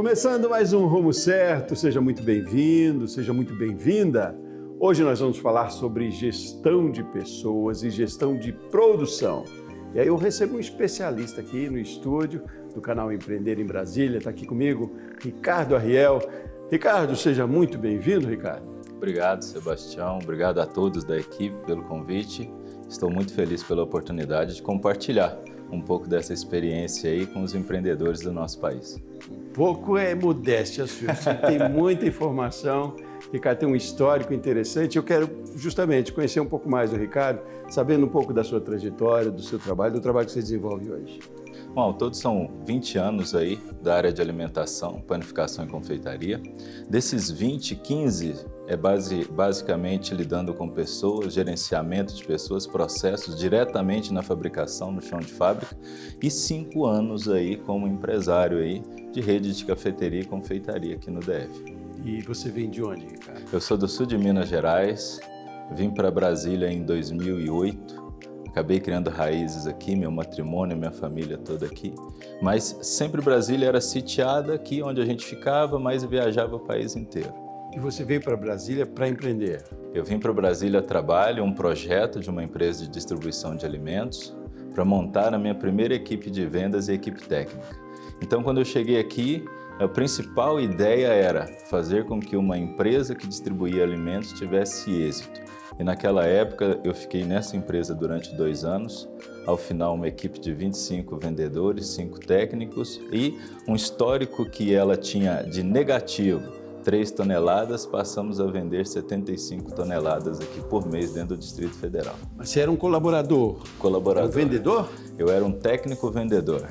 Começando mais um Rumo Certo, seja muito bem-vindo, seja muito bem-vinda. Hoje nós vamos falar sobre gestão de pessoas e gestão de produção. E aí eu recebo um especialista aqui no estúdio do canal Empreender em Brasília, está aqui comigo, Ricardo Arriel. Ricardo, seja muito bem-vindo, Ricardo. Obrigado, Sebastião. Obrigado a todos da equipe pelo convite. Estou muito feliz pela oportunidade de compartilhar um pouco dessa experiência aí com os empreendedores do nosso país. Pouco é modéstia, senhor. Você tem muita informação. Ricardo tem um histórico interessante. Eu quero justamente conhecer um pouco mais do Ricardo, sabendo um pouco da sua trajetória, do seu trabalho, do trabalho que você desenvolve hoje. Bom, ao todo são 20 anos aí da área de alimentação, panificação e confeitaria. Desses 20, 15 é basicamente lidando com pessoas, gerenciamento de pessoas, processos diretamente na fabricação, no chão de fábrica, e 5 anos aí como empresário aí de rede de cafeteria e confeitaria aqui no DF. E você vem de onde, Ricardo? Eu sou do sul de Minas Gerais, vim para Brasília em 2008. Acabei criando raízes aqui, meu matrimônio, minha família toda aqui. Mas sempre Brasília era sitiada aqui, onde a gente ficava, mas viajava o país inteiro. E você veio para Brasília para empreender? Eu vim para Brasília a trabalho, um projeto de uma empresa de distribuição de alimentos, para montar a minha primeira equipe de vendas e equipe técnica. Então, quando eu cheguei aqui, a principal ideia era fazer com que uma empresa que distribuía alimentos tivesse êxito. E naquela época eu fiquei nessa empresa durante 2 anos, ao final uma equipe de 25 vendedores, 5 técnicos e um histórico que ela tinha de negativo, 3 toneladas, passamos a vender 75 toneladas aqui por mês dentro do Distrito Federal. Mas você era um colaborador? Colaborador. Um vendedor? Eu era um técnico vendedor.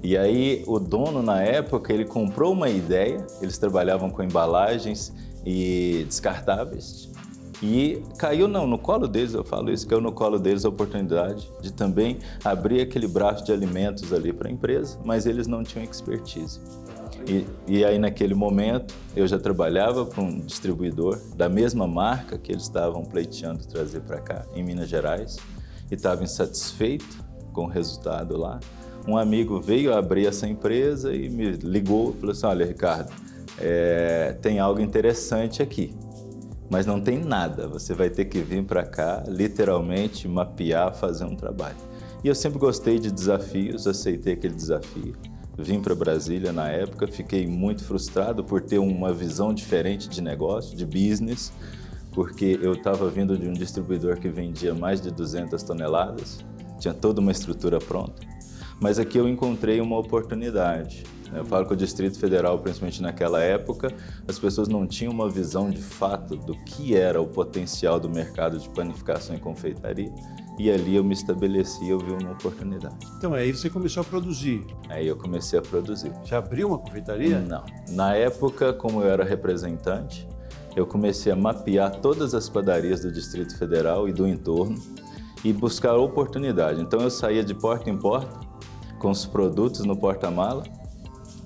E aí o dono na época, ele comprou uma ideia, eles trabalhavam com embalagens e descartáveis, e caiu no colo deles, eu falo isso, caiu no colo deles a oportunidade de também abrir aquele braço de alimentos ali para a empresa, mas eles não tinham expertise. E aí naquele momento eu já trabalhava para um distribuidor da mesma marca que eles estavam pleiteando trazer para cá, em Minas Gerais, e estava insatisfeito com o resultado lá. Um amigo veio abrir essa empresa e me ligou e falou assim, olha Ricardo, tem algo interessante aqui. Mas não tem nada, você vai ter que vir para cá, literalmente mapear, fazer um trabalho. E eu sempre gostei de desafios, aceitei aquele desafio. Vim para Brasília na época, fiquei muito frustrado por ter uma visão diferente de negócio, de business, porque eu estava vindo de um distribuidor que vendia mais de 200 toneladas, tinha toda uma estrutura pronta. Mas aqui eu encontrei uma oportunidade. Eu falo que o Distrito Federal, principalmente naquela época, as pessoas não tinham uma visão de fato do que era o potencial do mercado de panificação e confeitaria. E ali eu me estabeleci e eu vi uma oportunidade. Então aí você começou a produzir? Aí eu comecei a produzir. Já abriu uma confeitaria? Não. Na época, como eu era representante, eu comecei a mapear todas as padarias do Distrito Federal e do entorno e buscar oportunidade. Então eu saía de porta em porta, com os produtos no porta-mala,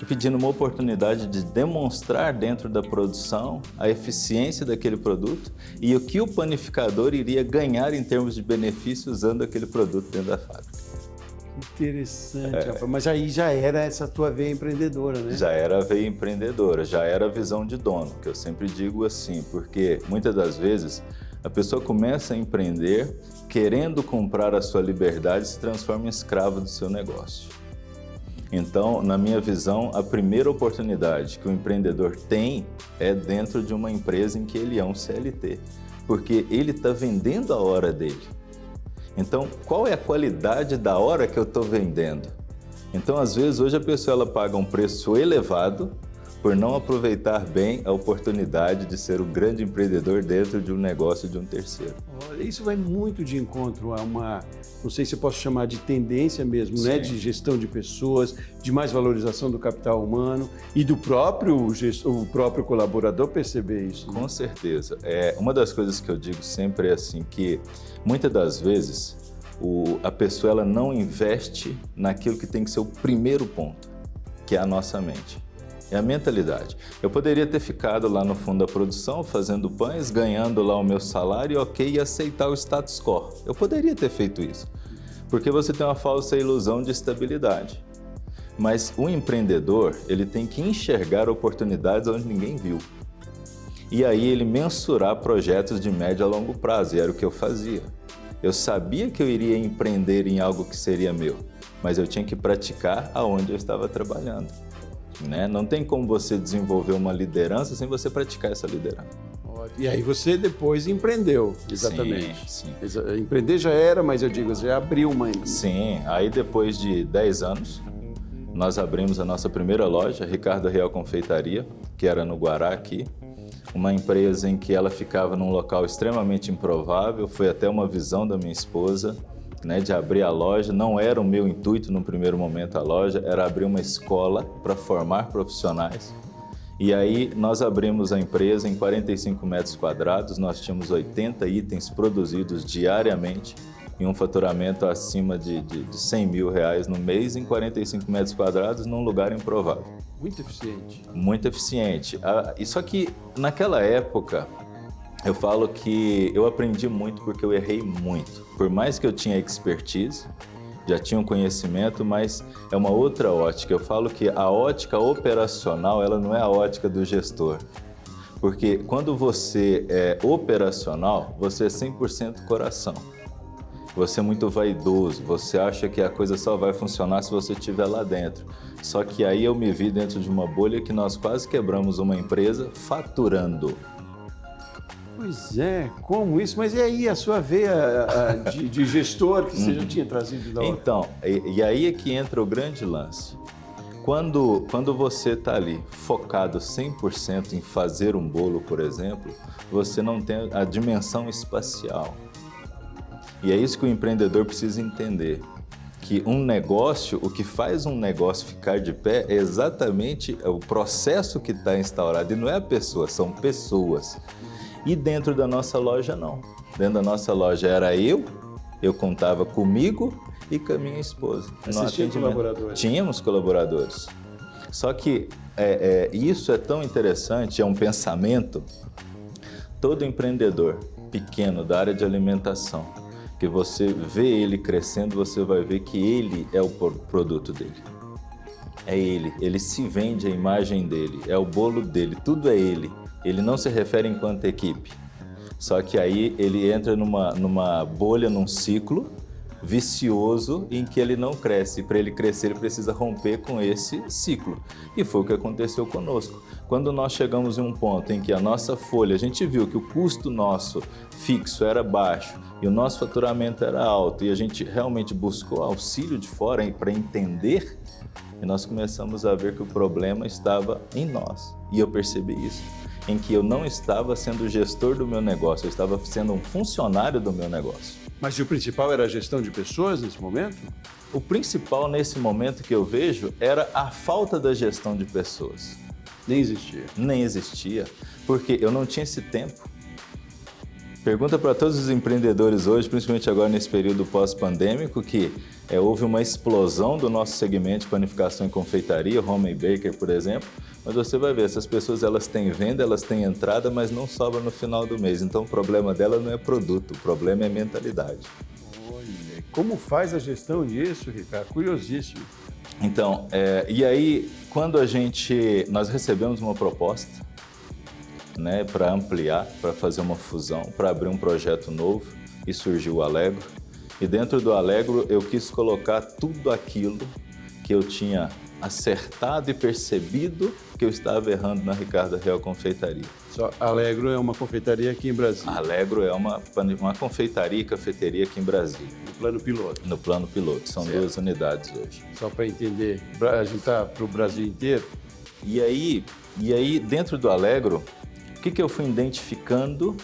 e pedindo uma oportunidade de demonstrar dentro da produção a eficiência daquele produto e o que o panificador iria ganhar em termos de benefício usando aquele produto dentro da fábrica. Interessante, rapaz. Mas aí já era essa tua veia empreendedora, né? Já era a veia empreendedora, já era a visão de dono, que eu sempre digo assim, porque muitas das vezes a pessoa começa a empreender querendo comprar a sua liberdade e se transforma em escravo do seu negócio. Então, na minha visão, a primeira oportunidade que o empreendedor tem é dentro de uma empresa em que ele é um CLT, porque ele está vendendo a hora dele. Então, qual é a qualidade da hora que eu estou vendendo? Então, às vezes, hoje a pessoa ela paga um preço elevado por não aproveitar bem a oportunidade de ser o grande empreendedor dentro de um negócio de um terceiro. Olha, isso vai muito de encontro a uma, não sei se eu posso chamar de tendência mesmo, né? De gestão de pessoas, de mais valorização do capital humano e do o próprio colaborador perceber isso. Né? Com certeza. Uma das coisas que eu digo sempre é assim, que muitas das vezes a pessoa ela não investe naquilo que tem que ser o primeiro ponto, que é a nossa mente. É a mentalidade. Eu poderia ter ficado lá no fundo da produção, fazendo pães, ganhando lá o meu salário, ok, e aceitar o status quo. Eu poderia ter feito isso, porque você tem uma falsa ilusão de estabilidade. Mas o empreendedor, ele tem que enxergar oportunidades onde ninguém viu. E aí ele mensurar projetos de médio a longo prazo, e era o que eu fazia. Eu sabia que eu iria empreender em algo que seria meu, mas eu tinha que praticar aonde eu estava trabalhando, né? Não tem como você desenvolver uma liderança sem você praticar essa liderança. E aí você depois empreendeu, exatamente. Sim. Empreender já era, mas eu digo, você já abriu uma... Sim, aí depois de 10 anos, nós abrimos a nossa primeira loja, Ricardo Real Confeitaria, que era no Guará aqui. Uma empresa em que ela ficava num local extremamente improvável, foi até uma visão da minha esposa, né, de abrir a loja. Não era o meu intuito no primeiro momento a loja, era abrir uma escola para formar profissionais. E aí nós abrimos a empresa em 45 metros quadrados, nós tínhamos 80 itens produzidos diariamente, em um faturamento acima de 100 mil reais no mês, em 45 metros quadrados, num lugar improvável. Muito eficiente. Muito eficiente. Só que naquela época, eu falo que eu aprendi muito porque eu errei muito. Por mais que eu tinha expertise, já tinha um conhecimento, mas é uma outra ótica. Eu falo que a ótica operacional, ela não é a ótica do gestor. Porque quando você é operacional, você é 100% coração. Você é muito vaidoso, você acha que a coisa só vai funcionar se você estiver lá dentro. Só que aí eu me vi dentro de uma bolha que nós quase quebramos uma empresa faturando. Pois é, como isso? Mas e aí a sua veia de gestor que você já tinha trazido da outra? Então, e aí é que entra o grande lance. Quando você está ali focado 100% em fazer um bolo, por exemplo, você não tem a dimensão espacial. E é isso que o empreendedor precisa entender, que um negócio, o que faz um negócio ficar de pé é exatamente o processo que está instaurado, e não é a pessoa, são pessoas. E dentro da nossa loja, não. Dentro da nossa loja era eu contava comigo e com a minha esposa. Mas tinha colaboradores? Tínhamos colaboradores. Só que isso é tão interessante, é um pensamento. Todo empreendedor pequeno da área de alimentação, que você vê ele crescendo, você vai ver que ele é o produto dele. É ele se vende a imagem dele, é o bolo dele, tudo é ele. Ele não se refere enquanto equipe. Só que aí ele entra numa bolha, num ciclo vicioso em que ele não cresce. Para ele crescer, ele precisa romper com esse ciclo. E foi o que aconteceu conosco. Quando nós chegamos em um ponto em que a nossa folha, a gente viu que o custo nosso fixo era baixo e o nosso faturamento era alto, e a gente realmente buscou auxílio de fora para entender, e nós começamos a ver que o problema estava em nós. E eu percebi isso, em que eu não estava sendo gestor do meu negócio, eu estava sendo um funcionário do meu negócio. Mas o principal era a gestão de pessoas nesse momento? O principal nesse momento que eu vejo era a falta da gestão de pessoas. Nem existia. Nem existia, porque eu não tinha esse tempo. Pergunta para todos os empreendedores hoje, principalmente agora nesse período pós-pandêmico, que houve uma explosão do nosso segmento de panificação e confeitaria, home and baker, por exemplo, mas você vai ver, essas pessoas elas têm venda, elas têm entrada, mas não sobra no final do mês. Então o problema dela não é produto, o problema é mentalidade. Olha, como faz a gestão disso, Ricardo? Curiosíssimo. Então, e aí, quando nós recebemos uma proposta, né, para ampliar, para fazer uma fusão, para abrir um projeto novo, e surgiu o Alegro. E dentro do Alegro eu quis colocar tudo aquilo que eu tinha acertado e percebido que eu estava errando na Ricardo Real Confeitaria. Alegro é uma confeitaria aqui em Brasília. Alegro é uma confeitaria e cafeteria aqui em Brasília. No plano piloto. No plano piloto, são certo. 2 unidades hoje. Só para entender, a gente está para o Brasil inteiro. E aí dentro do Alegro, o que eu fui identificando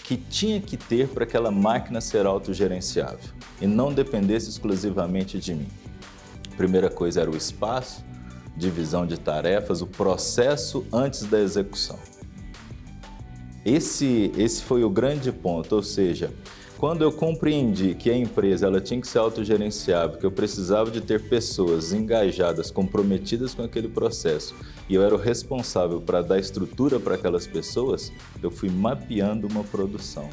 que tinha que ter para aquela máquina ser autogerenciável e não dependesse exclusivamente de mim? A primeira coisa era o espaço, divisão de tarefas, o processo antes da execução. Esse foi o grande ponto, ou seja, quando eu compreendi que a empresa ela tinha que ser autogerenciável, que eu precisava de ter pessoas engajadas, comprometidas com aquele processo, e eu era o responsável para dar estrutura para aquelas pessoas, eu fui mapeando uma produção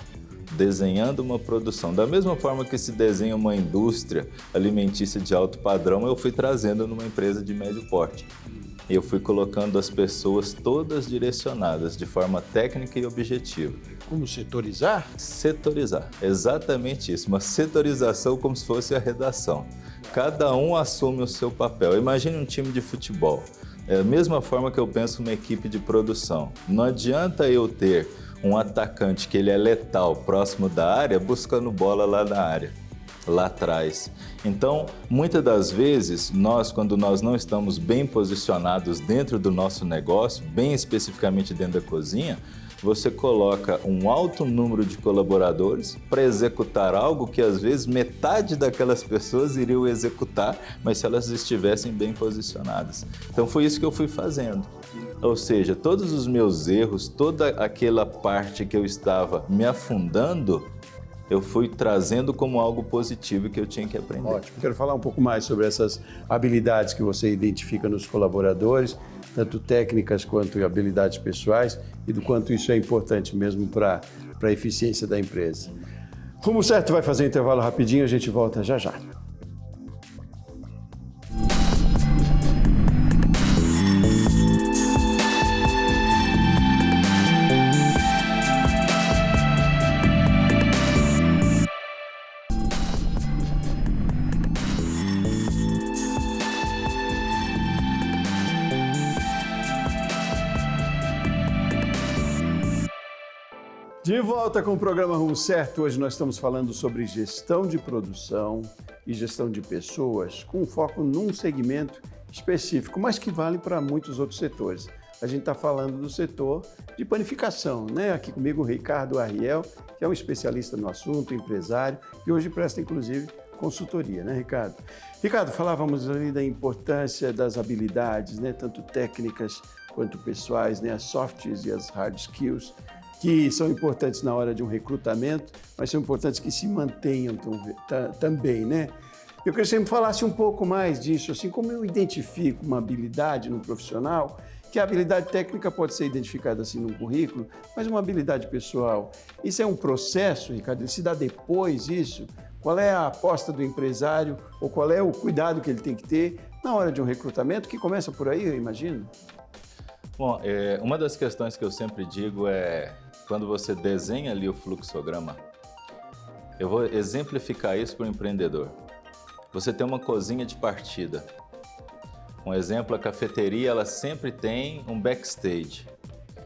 desenhando uma produção. Da mesma forma que se desenha uma indústria alimentícia de alto padrão, eu fui trazendo numa empresa de médio porte. Eu fui colocando as pessoas todas direcionadas de forma técnica e objetiva. Como setorizar? Setorizar, exatamente isso. Uma setorização como se fosse a redação. Cada um assume o seu papel. Imagine um time de futebol. É a mesma forma que eu penso uma equipe de produção. Não adianta eu ter um atacante que ele é letal próximo da área, buscando bola lá na área, lá atrás. Então, muitas das vezes, quando nós não estamos bem posicionados dentro do nosso negócio, bem especificamente dentro da cozinha, você coloca um alto número de colaboradores para executar algo que às vezes metade daquelas pessoas iriam executar, mas se elas estivessem bem posicionadas. Então foi isso que eu fui fazendo. Ou seja, todos os meus erros, toda aquela parte que eu estava me afundando, eu fui trazendo como algo positivo que eu tinha que aprender. Ótimo. Quero falar um pouco mais sobre essas habilidades que você identifica nos colaboradores, tanto técnicas quanto habilidades pessoais, e do quanto isso é importante mesmo para a eficiência da empresa. Rumo Certo vai fazer um intervalo rapidinho, a gente volta já já. De volta com o programa Rumo Certo. Hoje nós estamos falando sobre gestão de produção e gestão de pessoas, com foco num segmento específico, mas que vale para muitos outros setores. A gente está falando do setor de panificação, né? Aqui comigo o Ricardo Arriel, que é um especialista no assunto, empresário, e hoje presta inclusive consultoria, né, Ricardo? Ricardo, falávamos ali da importância das habilidades, né? Tanto técnicas quanto pessoais, né? As soft e as hard skills, que são importantes na hora de um recrutamento, mas são importantes que se mantenham também, né? Eu queria que você me falasse um pouco mais disso, assim, como eu identifico uma habilidade no profissional, que a habilidade técnica pode ser identificada assim num currículo, mas uma habilidade pessoal, isso é um processo, Ricardo? Se dá depois isso? Qual é a aposta do empresário ou qual é o cuidado que ele tem que ter na hora de um recrutamento, que começa por aí, eu imagino? Bom, uma das questões que eu sempre digo é, quando você desenha ali o fluxograma, eu vou exemplificar isso para o empreendedor. Você tem uma cozinha de partida. Um exemplo, a cafeteria, ela sempre tem um backstage.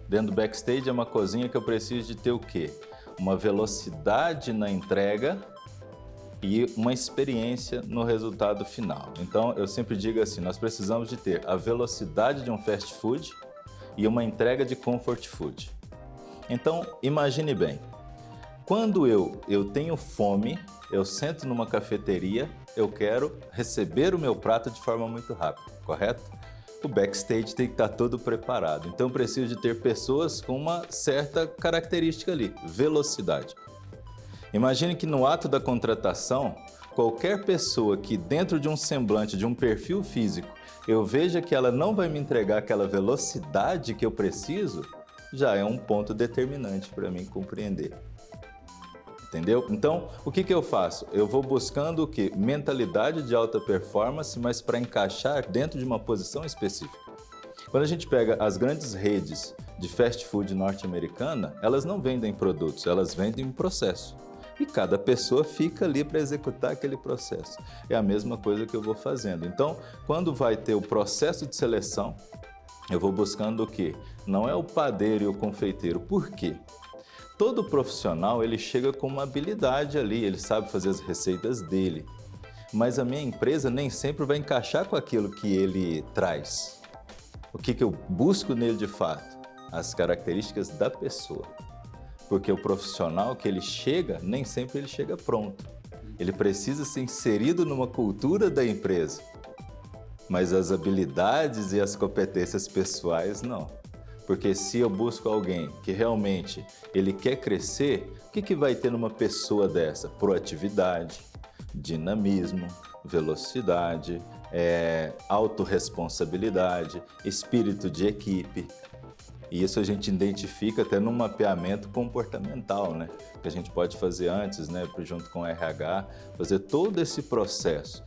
Dentro do backstage é uma cozinha que eu preciso de ter o quê? Uma velocidade na entrega e uma experiência no resultado final. Então, eu sempre digo assim, nós precisamos de ter a velocidade de um fast food e uma entrega de comfort food. Então, imagine bem, quando eu tenho fome, eu sento numa cafeteria, eu quero receber o meu prato de forma muito rápida, correto? O backstage tem que estar todo preparado, então eu preciso de ter pessoas com uma certa característica ali, velocidade. Imagine que no ato da contratação, qualquer pessoa que dentro de um semblante, de um perfil físico, eu veja que ela não vai me entregar aquela velocidade que eu preciso, já é um ponto determinante para mim compreender. Entendeu? Então, o que eu faço? Eu vou buscando o quê? Mentalidade de alta performance, mas para encaixar dentro de uma posição específica. Quando a gente pega as grandes redes de fast food norte-americana, elas não vendem produtos, elas vendem um processo. E cada pessoa fica ali para executar aquele processo. É a mesma coisa que eu vou fazendo. Então, quando vai ter o processo de seleção, eu vou buscando o quê? Não é o padeiro e o confeiteiro. Por quê? Todo profissional, ele chega com uma habilidade ali, ele sabe fazer as receitas dele. Mas a minha empresa nem sempre vai encaixar com aquilo que ele traz. O que eu busco nele de fato? As características da pessoa. Porque o profissional que ele chega, nem sempre ele chega pronto. Ele precisa ser inserido numa cultura da empresa. Mas as habilidades e as competências pessoais, não. Porque se eu busco alguém que realmente ele quer crescer, o que vai ter numa pessoa dessa? Proatividade, dinamismo, velocidade, autorresponsabilidade, espírito de equipe. E isso a gente identifica até num mapeamento comportamental, né? Que a gente pode fazer antes, né? Junto com o RH, fazer todo esse processo.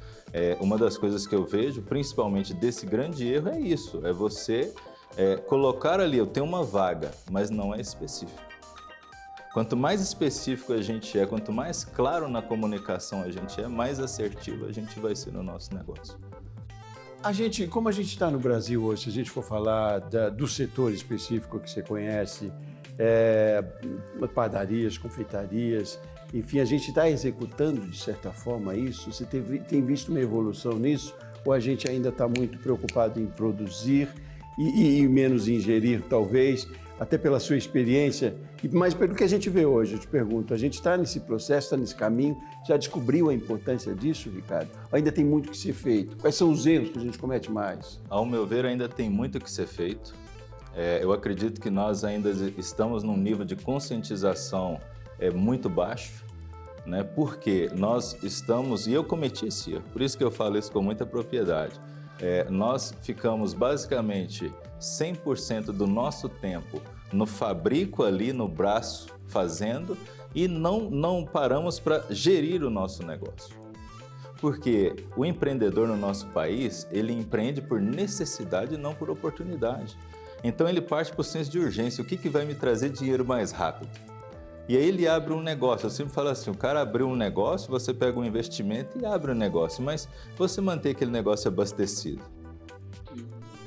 Uma das coisas que eu vejo, principalmente desse grande erro, é isso. É você colocar ali, eu tenho uma vaga, mas não é específico. Quanto mais específico a gente quanto mais claro na comunicação a gente mais assertivo a gente vai ser no nosso negócio. Como a gente está no Brasil hoje, se a gente for falar do setor específico que você conhece, padarias, confeitarias, enfim, a gente está executando de certa forma isso? Você tem visto uma evolução nisso? Ou a gente ainda está muito preocupado em produzir e menos em gerir, talvez, até pela sua experiência? Mas pelo que a gente vê hoje, eu te pergunto, a gente está nesse processo, está nesse caminho, já descobriu a importância disso, Ricardo? Ou ainda tem muito que ser feito? Quais são os erros que a gente comete mais? Ao meu ver, ainda tem muito que ser feito. Eu acredito que nós ainda estamos num nível de conscientização muito baixo, né? Porque nós estamos, e eu cometi esse erro, por isso que eu falo isso com muita propriedade, nós ficamos basicamente 100% do nosso tempo no fabrico ali, no braço, fazendo, e não paramos para gerir o nosso negócio. Porque o empreendedor no nosso país, ele empreende por necessidade e não por oportunidade. Então ele parte para o senso de urgência, o que vai me trazer dinheiro mais rápido? E aí ele abre um negócio, eu sempre falo assim, o cara abriu um negócio, você pega um investimento e abre um negócio, mas você manter aquele negócio abastecido.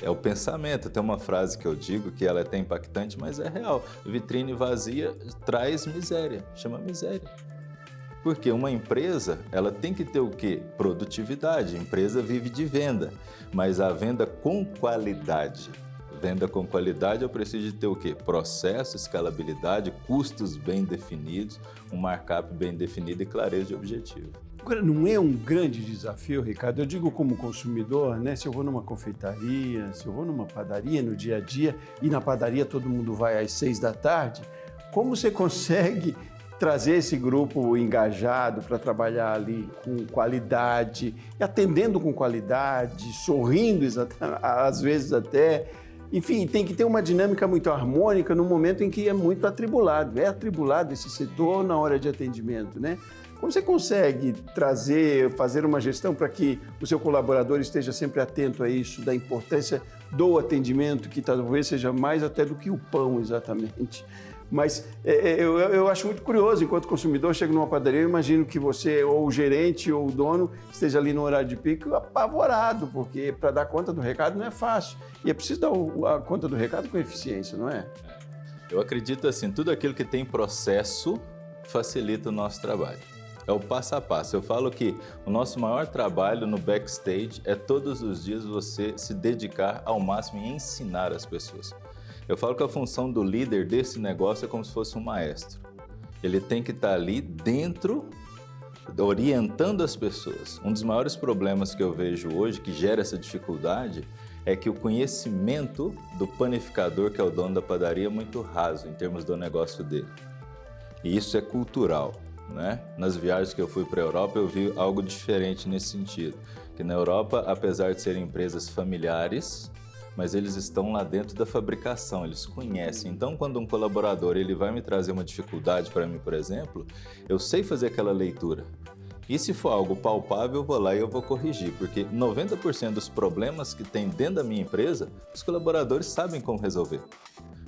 É o pensamento, tem uma frase que eu digo que ela é até impactante, mas é real. Vitrine vazia traz miséria, chama miséria. Porque uma empresa, ela tem que ter o quê? Produtividade, a empresa vive de venda, mas a venda com qualidade. Venda com qualidade, eu preciso de ter o quê? Processo, escalabilidade, custos bem definidos, um markup bem definido e clareza de objetivo. Agora, não é um grande desafio, Ricardo? Eu digo como consumidor, né? Se eu vou numa confeitaria, se eu vou numa padaria no dia a dia, e na padaria todo mundo vai às 6 da tarde, como você consegue trazer esse grupo engajado para trabalhar ali com qualidade, atendendo com qualidade, sorrindo às vezes até... Enfim, tem que ter uma dinâmica muito harmônica no momento em que é muito atribulado. É atribulado esse setor na hora de atendimento, né? Como você consegue fazer uma gestão para que o seu colaborador esteja sempre atento a isso, da importância do atendimento, que talvez seja mais até do que o pão, exatamente? Mas eu acho muito curioso, enquanto consumidor, chego numa padaria, eu imagino que você, ou o gerente, ou o dono, esteja ali no horário de pico apavorado, porque para dar conta do recado não é fácil. E é preciso dar a conta do recado com eficiência, não é? Eu acredito assim, tudo aquilo que tem processo facilita o nosso trabalho. É o passo a passo. Eu falo que o nosso maior trabalho no backstage é todos os dias você se dedicar ao máximo em ensinar as pessoas. Eu falo que a função do líder desse negócio é como se fosse um maestro. Ele tem que estar ali dentro, orientando as pessoas. Um dos maiores problemas que eu vejo hoje, que gera essa dificuldade, é que o conhecimento do panificador, que é o dono da padaria, é muito raso em termos do negócio dele. E isso é cultural, né? Nas viagens que eu fui para a Europa, eu vi algo diferente nesse sentido. Que na Europa, apesar de serem empresas familiares, mas eles estão lá dentro da fabricação, eles conhecem. Então, quando um colaborador ele vai me trazer uma dificuldade para mim, por exemplo, eu sei fazer aquela leitura. E se for algo palpável, eu vou lá e eu vou corrigir, porque 90% dos problemas que tem dentro da minha empresa, os colaboradores sabem como resolver,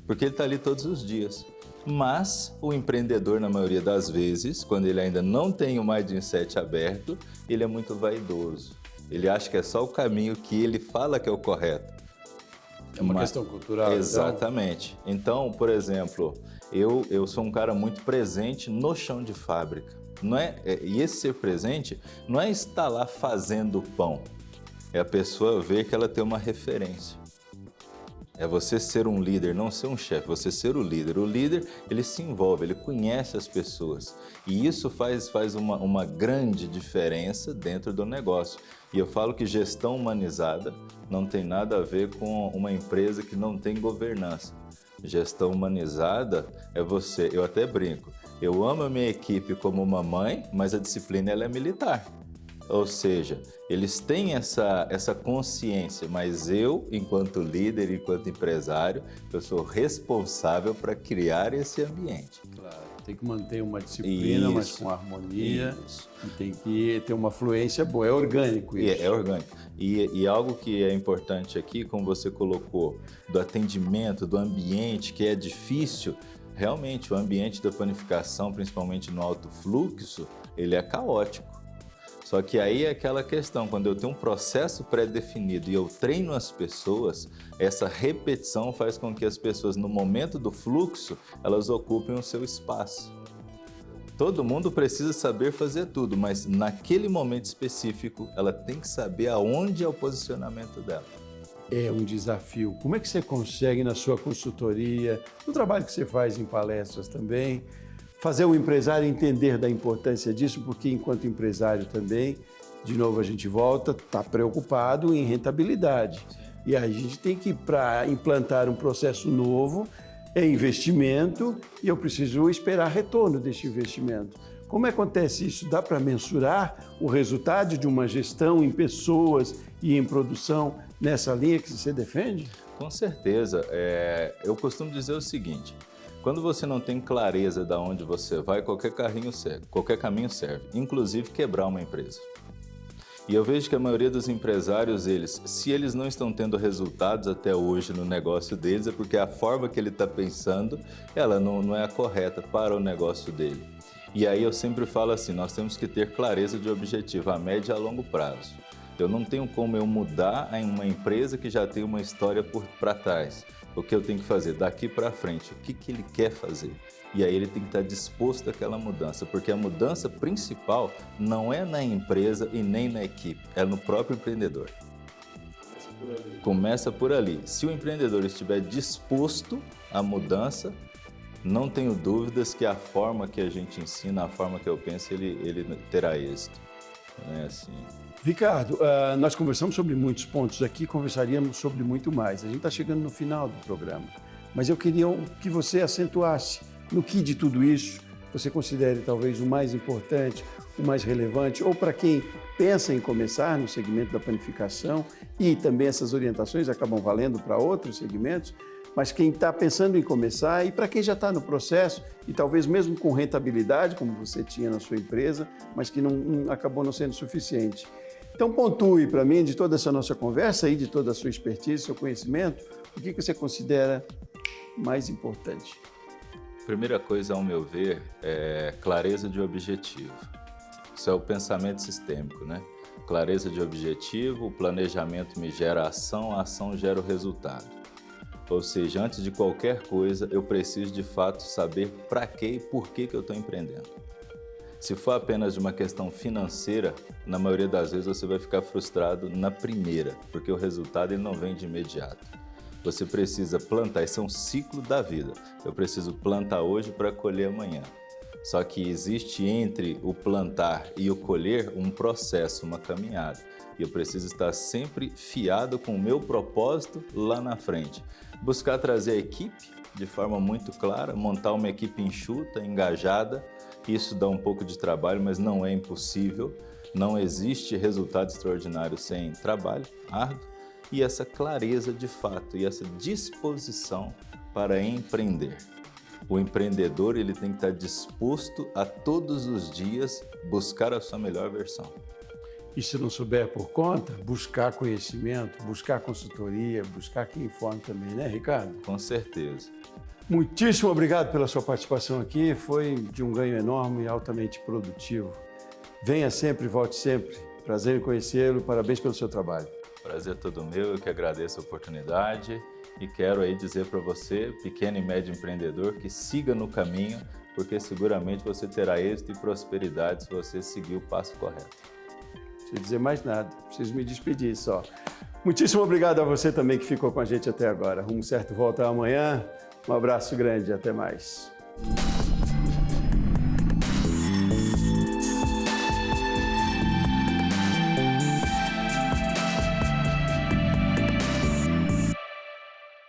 porque ele está ali todos os dias. Mas o empreendedor, na maioria das vezes, quando ele ainda não tem o mindset aberto, ele é muito vaidoso. Ele acha que é só o caminho que ele fala que é o correto. É uma questão cultural. Exatamente. Então, por exemplo, eu sou um cara muito presente no chão de fábrica. E esse ser presente não é estar lá fazendo pão. É a pessoa ver que ela tem uma referência. É você ser um líder, não ser um chefe, você ser o líder. O líder, ele se envolve, ele conhece as pessoas. E isso faz uma grande diferença dentro do negócio. E eu falo que gestão humanizada não tem nada a ver com uma empresa que não tem governança. Gestão humanizada é você, eu até brinco, eu amo a minha equipe como uma mãe, mas a disciplina ela é militar. Ou seja, eles têm essa consciência, mas eu, enquanto líder, enquanto empresário, eu sou responsável para criar esse ambiente. Claro, tem que manter uma disciplina, mas com harmonia, e tem que ter uma fluência boa, é orgânico isso. É orgânico. E algo que é importante aqui, como você colocou, do atendimento, do ambiente, que é difícil, realmente o ambiente da panificação, principalmente no alto fluxo, ele é caótico. Só que aí é aquela questão, quando eu tenho um processo pré-definido e eu treino as pessoas, essa repetição faz com que as pessoas, no momento do fluxo, elas ocupem o seu espaço. Todo mundo precisa saber fazer tudo, mas naquele momento específico, ela tem que saber aonde é o posicionamento dela. É um desafio. Como é que você consegue, na sua consultoria, no trabalho que você faz em palestras também, fazer o empresário entender da importância disso, porque enquanto empresário também, de novo a gente volta, está preocupado em rentabilidade. E a gente tem que, para implantar um processo novo, é investimento e eu preciso esperar retorno desse investimento. Como acontece isso? Dá para mensurar o resultado de uma gestão em pessoas e em produção nessa linha que você defende? Com certeza. Eu costumo dizer o seguinte, quando você não tem clareza de onde você vai, qualquer caminho serve, inclusive quebrar uma empresa. E eu vejo que a maioria dos empresários, se eles não estão tendo resultados até hoje no negócio deles, é porque a forma que ele está pensando, ela não é a correta para o negócio dele. E aí eu sempre falo assim, nós temos que ter clareza de objetivo a médio e a longo prazo. Eu não tenho como eu mudar em uma empresa que já tem uma história para trás. O que eu tenho que fazer daqui para frente, o que ele quer fazer. E aí ele tem que estar disposto àquela mudança, porque a mudança principal não é na empresa e nem na equipe, é no próprio empreendedor. Começa por ali. Se o empreendedor estiver disposto à mudança, não tenho dúvidas que a forma que a gente ensina, a forma que eu penso, ele terá êxito. Não é assim. Ricardo, nós conversamos sobre muitos pontos aqui, conversaríamos sobre muito mais. A gente está chegando no final do programa, mas eu queria que você acentuasse no que de tudo isso você considere talvez o mais importante, o mais relevante, ou para quem pensa em começar no segmento da panificação, e também essas orientações acabam valendo para outros segmentos, mas quem está pensando em começar e para quem já está no processo e talvez mesmo com rentabilidade, como você tinha na sua empresa, mas que acabou não sendo suficiente. Então pontue para mim, de toda essa nossa conversa e de toda a sua expertise, seu conhecimento, o que você considera mais importante? Primeira coisa, ao meu ver, é clareza de objetivo. Isso é o pensamento sistêmico, né? Clareza de objetivo, o planejamento me gera ação, a ação gera o resultado. Ou seja, antes de qualquer coisa, eu preciso de fato saber para quê e por que eu estou empreendendo. Se for apenas de uma questão financeira, na maioria das vezes você vai ficar frustrado na primeira, porque o resultado ele não vem de imediato. Você precisa plantar, esse é um ciclo da vida. Eu preciso plantar hoje para colher amanhã. Só que existe entre o plantar e o colher um processo, uma caminhada. E eu preciso estar sempre fiado com o meu propósito lá na frente. Buscar trazer a equipe de forma muito clara, montar uma equipe enxuta, engajada. Isso dá um pouco de trabalho, mas não é impossível. Não existe resultado extraordinário sem trabalho árduo. E essa clareza de fato e essa disposição para empreender. O empreendedor ele tem que estar disposto a todos os dias buscar a sua melhor versão. E se não souber por conta, buscar conhecimento, buscar consultoria, buscar quem informe também, né, Ricardo? Com certeza. Muitíssimo obrigado pela sua participação aqui, foi de um ganho enorme e altamente produtivo. Venha sempre, volte sempre. Prazer em conhecê-lo, parabéns pelo seu trabalho. Prazer todo meu, eu que agradeço a oportunidade e quero aí dizer para você, pequeno e médio empreendedor, que siga no caminho, porque seguramente você terá êxito e prosperidade se você seguir o passo correto. Não preciso dizer mais nada, preciso me despedir só. Muitíssimo obrigado a você também que ficou com a gente até agora. Rumo Certo volta amanhã. Um abraço grande, até mais.